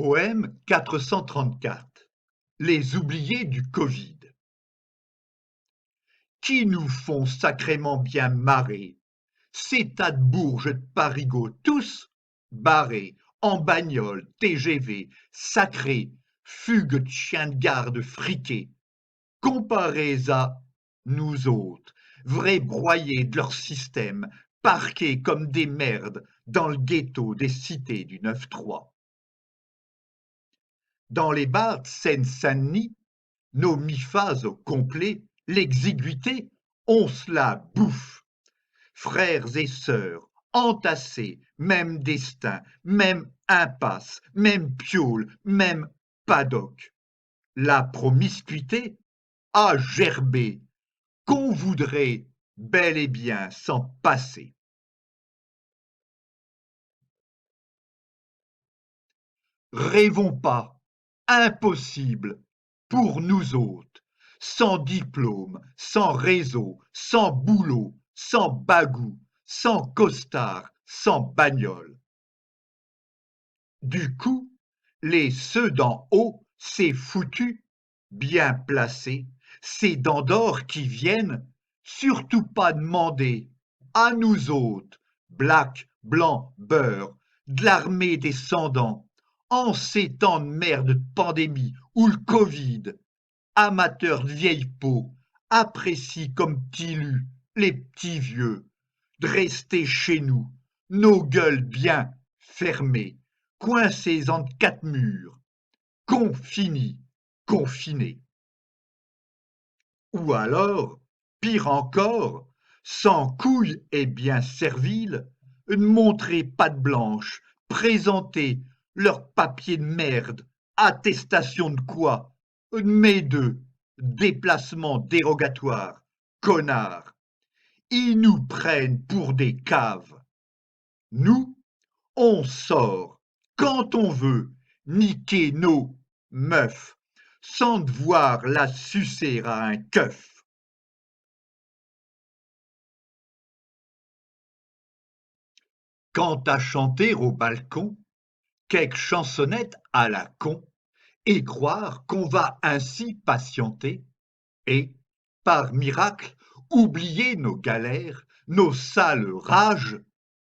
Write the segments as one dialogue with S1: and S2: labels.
S1: Poème 434. Les oubliés du Covid. Qui nous font sacrément bien marrer, ces tas de bourges de parigots, tous barrés, en bagnole, TGV, sacrés, fugues de chiens de garde friqués, comparés à nous autres, vrais broyés de leur système, parqués comme des merdes dans le ghetto des cités du 9-3. Dans les bars de Seine-Saint-Denis, nos mi-phases au complet, l'exiguïté, on se la bouffe. Frères et sœurs, entassés, même destin, même impasse, même piole, même paddock. La promiscuité a gerbé, qu'on voudrait bel et bien s'en passer. Rêvons pas, impossible pour nous autres, sans diplôme, sans réseau, sans boulot, sans bagou, sans costard, sans bagnole. Du coup, ceux d'en haut, c'est foutu, bien placés, ces dents d'or qui viennent, surtout pas demander à nous autres, black, blanc, beurre, de l'armée descendant, en ces temps de merde de pandémie où le Covid, amateurs de vieilles peaux, apprécient comme petits lus les petits vieux, de rester chez nous, nos gueules bien fermées, coincés entre quatre murs, confinés, confinés. Ou alors, pire encore, sans couilles et bien serviles, ne montrer patte blanche, présenter leur papier de merde, attestation de quoi? Mais de déplacement dérogatoire, connards. Ils nous prennent pour des caves. Nous, on sort quand on veut niquer nos meufs sans devoir la sucer à un keuf. Quant à chanter au balcon, quelques chansonnettes à la con, et croire qu'on va ainsi patienter, et, par miracle, oublier nos galères, nos sales rages,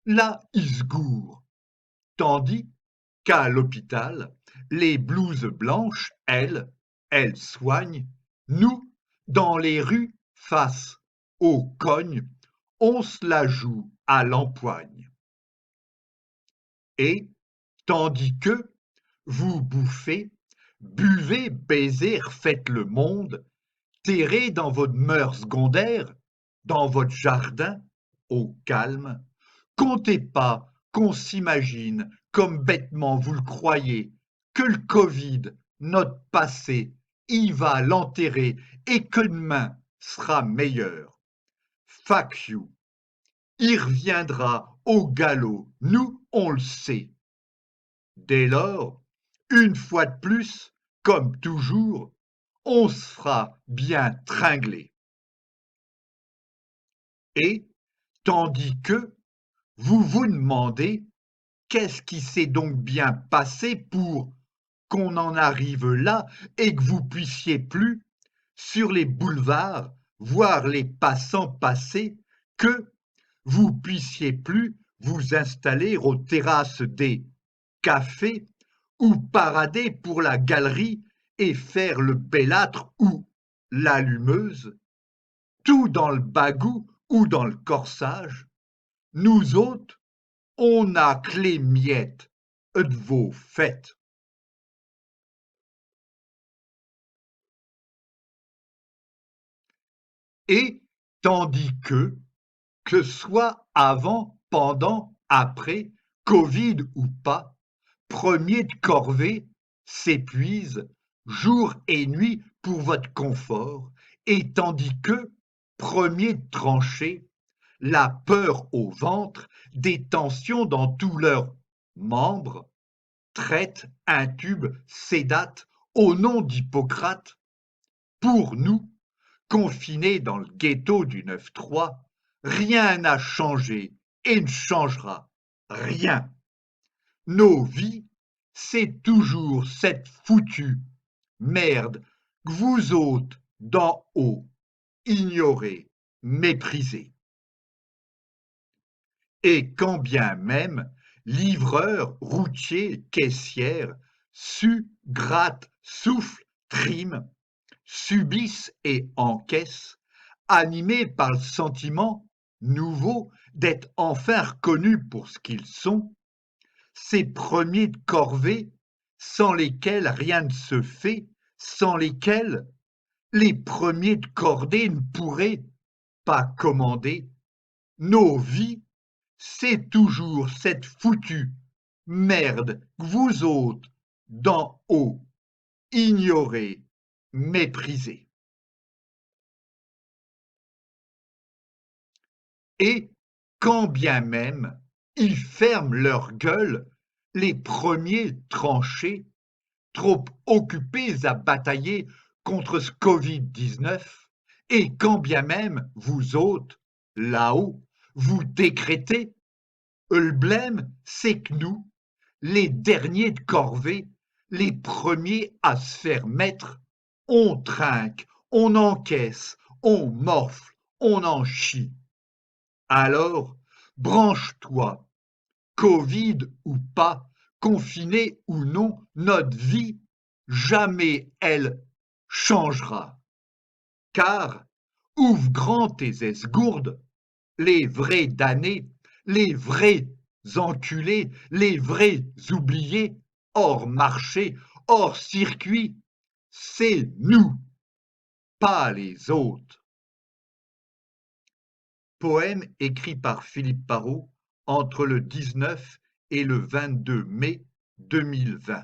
S1: là ils se gourent. Tandis qu'à l'hôpital, les blouses blanches, elles soignent, nous, dans les rues, face aux cognes, on se la joue à l'empoigne. Et, tandis que vous bouffez, buvez, baisez, faites le monde, terrez dans votre mœurs secondaire, dans votre jardin, au calme, comptez pas qu'on s'imagine, comme bêtement vous le croyez, que le Covid, notre passé, y va l'enterrer et que demain sera meilleur. Fuck you. Il reviendra au galop, nous on le sait. Dès lors, une fois de plus, comme toujours, on se fera bien tringler. Et, tandis que vous vous demandez qu'est-ce qui s'est donc bien passé pour qu'on en arrive là et que vous puissiez plus, sur les boulevards, voir les passants passer, que vous puissiez plus vous installer aux terrasses des cafés ou parader pour la galerie et faire le bellâtre ou l'allumeuse, tout dans le bagou ou dans le corsage, nous autres, on a que les miettes de vos fêtes. Et tandis que soit avant, pendant, après, Covid ou pas, premier de corvée s'épuise jour et nuit pour votre confort, et tandis que, premier de tranchée, la peur au ventre, des tensions dans tous leurs membres, traite, intube, sédate, au nom d'Hippocrate, pour nous, confinés dans le ghetto du 9-3, rien n'a changé et ne changera rien. Nos vies c'est toujours cette foutue merde que vous autres d'en haut ignorez, méprisez. Et quand bien même livreurs, routiers, caissières, su, grattent, soufflent, triment, subissent et encaissent, animés par le sentiment nouveau d'être enfin reconnus pour ce qu'ils sont, ces premiers de corvée, sans lesquels rien ne se fait, sans lesquels les premiers de cordée ne pourraient pas commander. Nos vies, c'est toujours cette foutue merde que vous autres, d'en haut, ignorez, méprisez. Et quand bien même ils ferment leur gueule, les premiers tranchés, trop occupés à batailler contre ce Covid-19, et quand bien même vous autres, là-haut, vous décrétez, le blême, c'est que nous, les derniers de corvée, les premiers à se faire mettre, on trinque, on encaisse, on morfle, on en chie. Alors, branche-toi, Covid ou pas, confiné ou non, notre vie, jamais elle changera. Car, ouvre grand tes esgourdes, les vrais damnés, les vrais enculés, les vrais oubliés, hors marché, hors circuit, c'est nous, pas les autres. Poème écrit par Philippe Parrot entre le 19 et le 22 mai 2020.